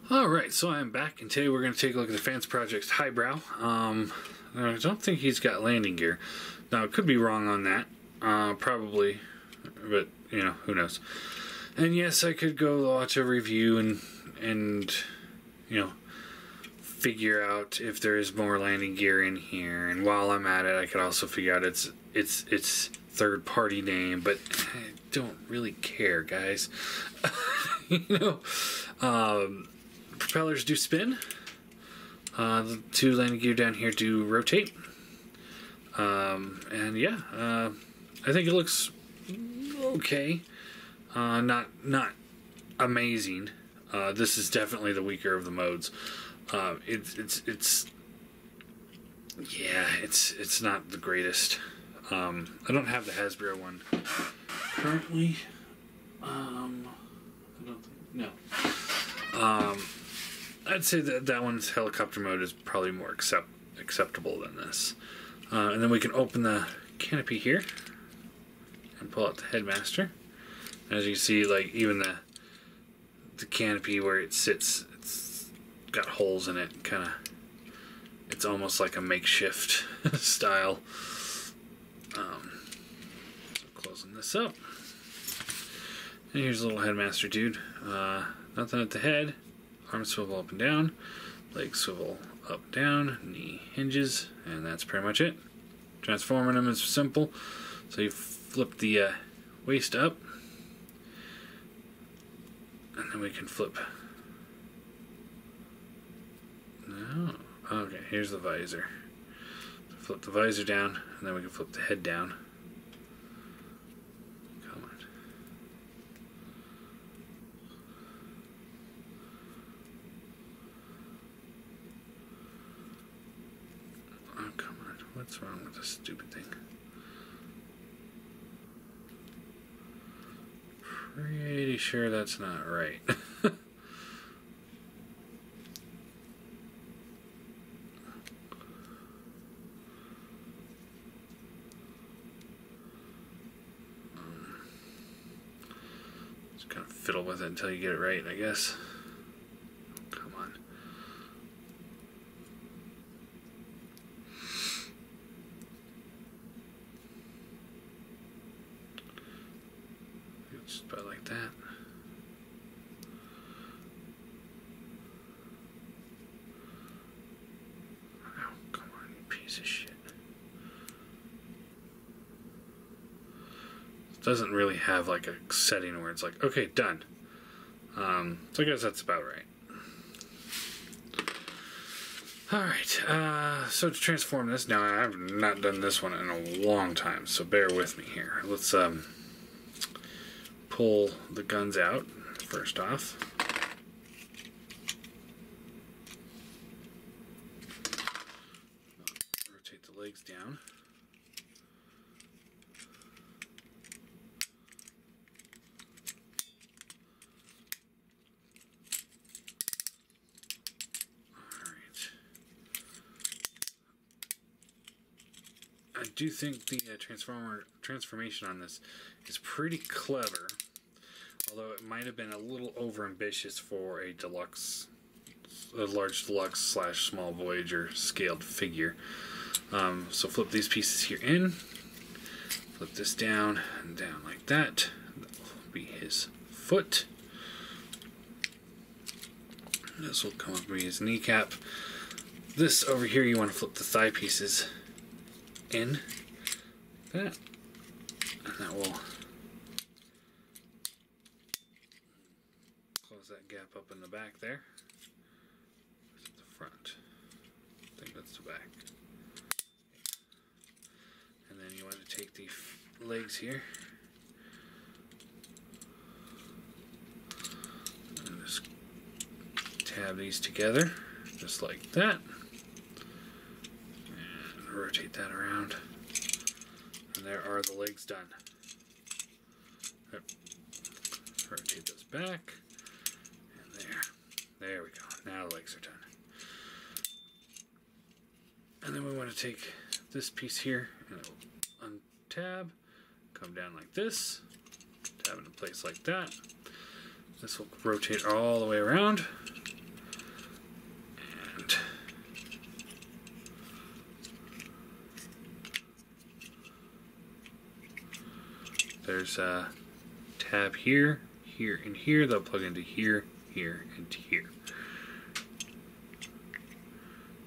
Alright, so I'm back, and today we're going to take a look at the Fansproject Highbrow. I don't think he's got landing gear. Now, I could be wrong on that. Probably, but, you know, who knows. And yes, I could go watch a review and you know, figure out if there is more landing gear in here. And while I'm at it, I could also figure out its third-party name, but I don't really care, guys. You know, propellers do spin. The two landing gear down here do rotate. And yeah, I think it looks okay. Not amazing. This is definitely the weaker of the modes. It's not the greatest. I don't have the Highbrow one currently. I don't think, no. I'd say that one's helicopter mode is probably more acceptable than this. And then we can open the canopy here and pull out the headmaster. As you can see, like, even the canopy where it sits, it's got holes in it. It's almost like a makeshift style. So closing this up. And here's a little headmaster dude. Nothing at the head. Arms swivel up and down. Legs swivel up, down. Knee hinges. And that's pretty much it. Transforming them is simple. So you flip the waist up. And then we can flip. No. Okay, here's the visor. So flip the visor down, and then we can flip the head down. Come on. Oh, come on. What's wrong with this stupid thing? Pretty sure that's not right. Just kind of fiddle with it until you get it right, I guess. Come on. Just about like that. Oh, come on, you piece of shit. It doesn't really have like a setting where it's like, okay, done. So I guess that's about right. Alright, so to transform this, now I've not done this one in a long time, so bear with me here. Let's, pull the guns out first off. Rotate the legs down. I do think the transformation on this is pretty clever, although it might have been a little overambitious for a large deluxe / small Voyager scaled figure. So flip these pieces here in, flip this down and down like that. That will be his foot. This will come up to be his kneecap. This over here, you want to flip the thigh pieces in like that, and that will close that gap up in the back there. That's the front. I think that's the back. And then you want to take the legs here and just tab these together just like that. Rotate that around, and there are the legs done. Yep. Rotate those back, and there we go. Now the legs are done. And then we want to take this piece here and untab, come down like this, tab into place like that. This will rotate all the way around. And there's a tab here, here, and here. They'll plug into here, here, and here.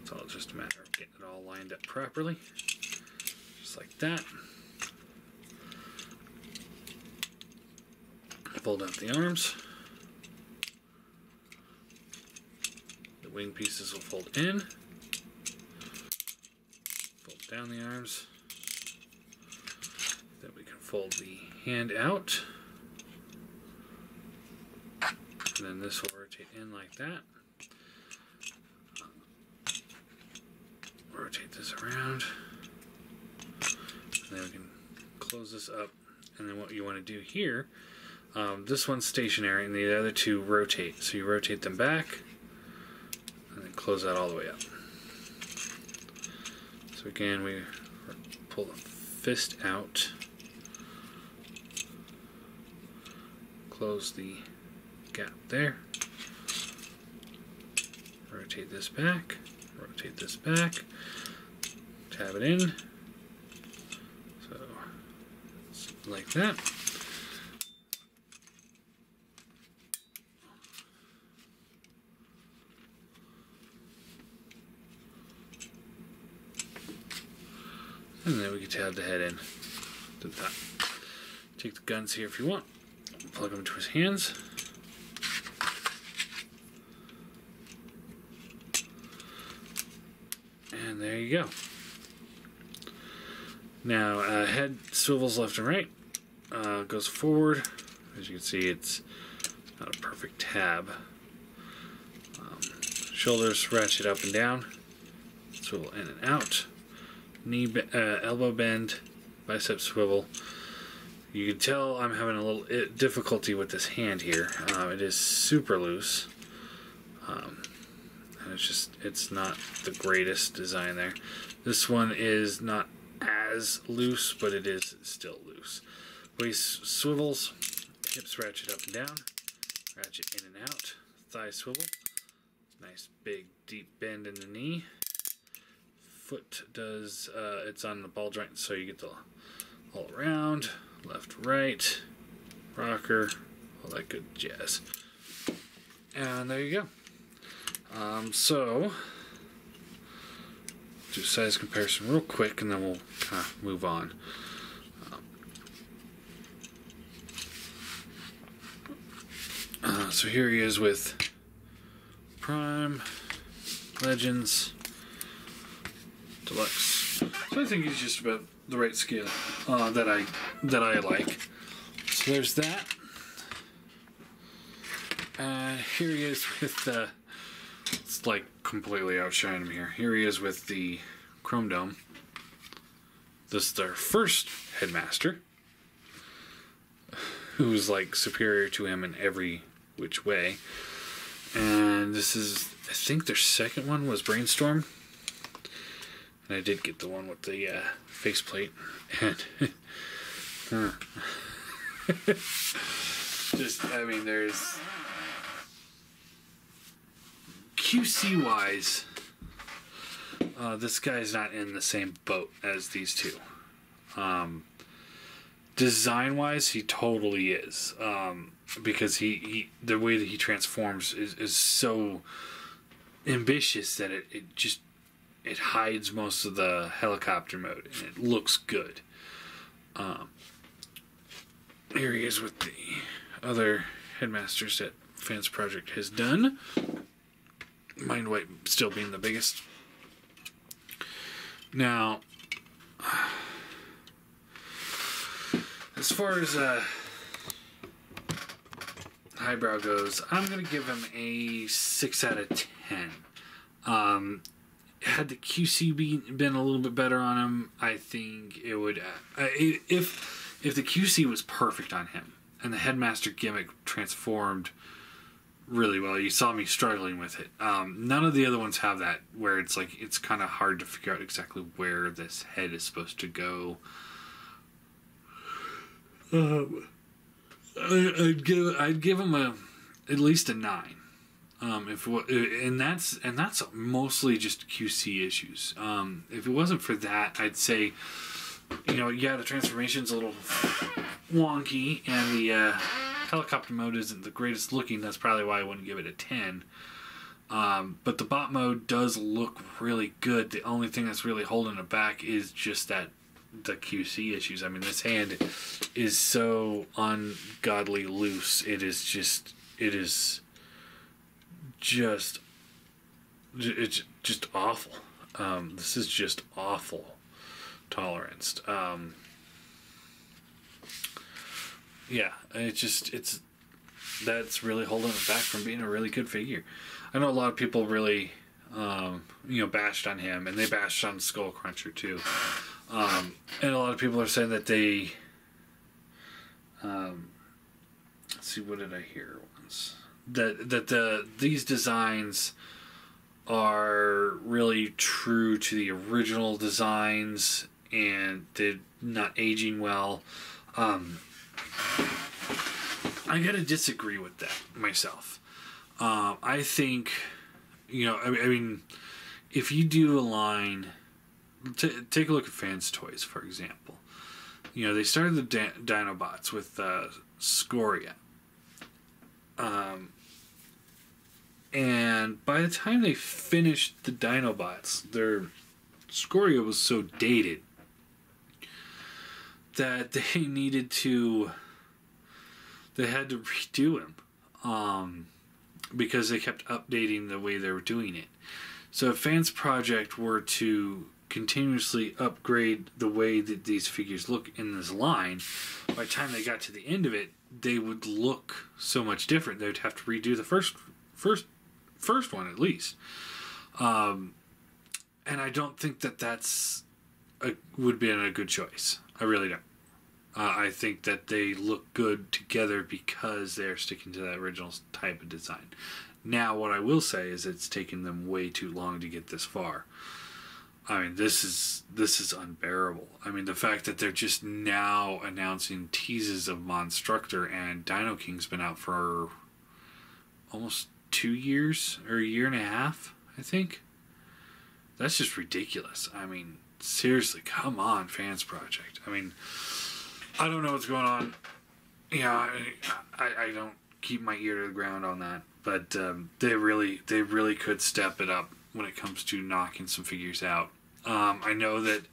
It's all just a matter of getting it all lined up properly. Just like that. Fold out the arms. The wing pieces will fold in. Fold down the arms. Then we can fold the hand out. And then this will rotate in like that. Rotate this around. And then we can close this up. And then what you want to do here, this one's stationary and the other two rotate. So you rotate them back and then close that all the way up. So again, we pull the fist out, close the gap there, rotate this back, tab it in, so like that. And then we can tab the head in to the top. Take the guns here if you want, plug them into his hands. And there you go. Now, head swivels left and right, goes forward. As you can see, it's not a perfect tab. Shoulders ratchet up and down, swivel in and out. Elbow bend, bicep swivel. You can tell I'm having a little difficulty with this hand here. It is super loose. And it's not the greatest design there. This one is not as loose, but it is still loose. Waist swivels, hips ratchet up and down, ratchet in and out, thigh swivel, nice big deep bend in the knee. Foot does, it's on the ball joint, so you get the all around, left, right, rocker, all that good jazz. And there you go. So, do size comparison real quick, and then we'll kind of move on. So here he is with Prime, Legends, Deluxe. So I think he's just about the right scale that I like. So there's that. Here he is with it's like completely outshine him here. Here he is with the Chrome Dome. This is our first headmaster, who's like superior to him in every which way. And this is, I think their second one was Brainstorm. And I did get the one with the faceplate. And just, I mean, there's QC wise, this guy's not in the same boat as these two. Design wise, he totally is. Because he the way that he transforms is so ambitious that it hides most of the helicopter mode, and it looks good. Here he is with the other headmasters that Fansproject has done. Mind Wipe still being the biggest. Now, as far as Highbrow goes, I'm going to give him a 6 out of 10. Had the QC been a little bit better on him, I think it would... if the QC was perfect on him, and the headmaster gimmick transformed really well, you saw me struggling with it. None of the other ones have that, where it's like, it's kind of hard to figure out exactly where this head is supposed to go. I'd give him at least a 9. And that's mostly just QC issues. If it wasn't for that, I'd say, the transformation's a little wonky, and the helicopter mode isn't the greatest looking. That's probably why I wouldn't give it a 10. But the bot mode does look really good. The only thing that's really holding it back is just the QC issues. I mean, this hand is so ungodly loose. It's just awful. This is just awful tolerance. That's really holding it back from being a really good figure. I know a lot of people really, bashed on him, and they bashed on Skull Cruncher too. And a lot of people are saying that they, let's see, what did I hear once? These designs are really true to the original designs, and they're not aging well. I gotta disagree with that myself. I think, if you do a line, take a look at Fans Toys, for example. They started the Dinobots with Scoria. And by the time they finished the Dinobots, their Scoria was so dated that they had to redo him. Because they kept updating the way they were doing it. So if Fansproject were to continuously upgrade the way that these figures look in this line, by the time they got to the end of it, they would look so much different. They would have to redo the first one at least. And I don't think that's would be a good choice. I really don't. I think that they look good together because they're sticking to that original type of design. Now, what I will say is it's taken them way too long to get this far. I mean, this is unbearable. I mean, the fact that they're just now announcing teases of Monstructor, and Dino King's been out for almost 2 years, or a year and a half, I think. That's just ridiculous. I mean, seriously, come on, Fansproject. I mean, I don't know what's going on. I don't keep my ear to the ground on that, but they really could step it up when it comes to knocking some figures out. I know that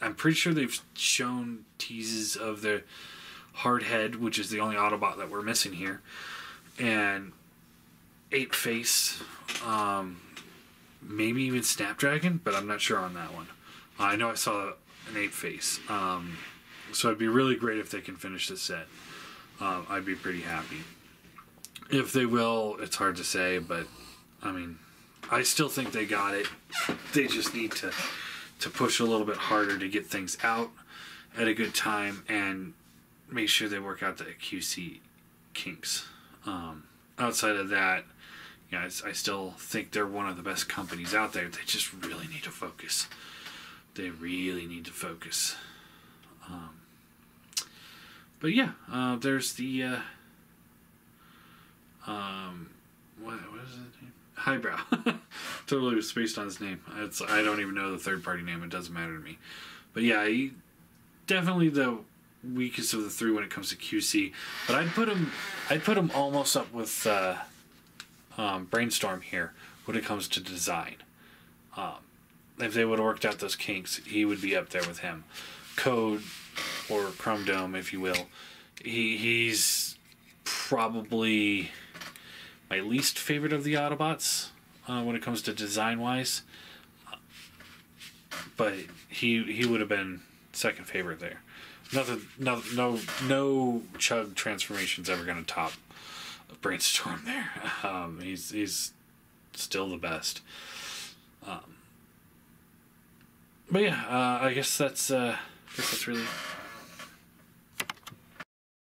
I'm pretty sure they've shown teases of the Hardhead, which is the only Autobot that we're missing here, and Ape Face, maybe even Snapdragon, but I'm not sure on that one. I know I saw an Ape Face. So it'd be really great if they can finish this set. I'd be pretty happy. If they will, it's hard to say, but I mean, I still think they got it. They just need to push a little bit harder to get things out at a good time and make sure they work out the QC kinks. Outside of that, I still think they're one of the best companies out there. They just really need to focus. They really need to focus. But yeah, there's the what is his name? Highbrow. Totally was spaced on his name. I don't even know the third party name. It doesn't matter to me. But yeah, he definitely the weakest of the three when it comes to QC. But I'd put him almost up with Brainstorm here when it comes to design. If they would have worked out those kinks, he would be up there with him. Code, or Chrome Dome, if you will. He's probably my least favorite of the Autobots when it comes to design-wise. But he would have been second favorite there. No Chug transformation's ever going to top Brainstorm there. He's still the best. But yeah, I guess that's really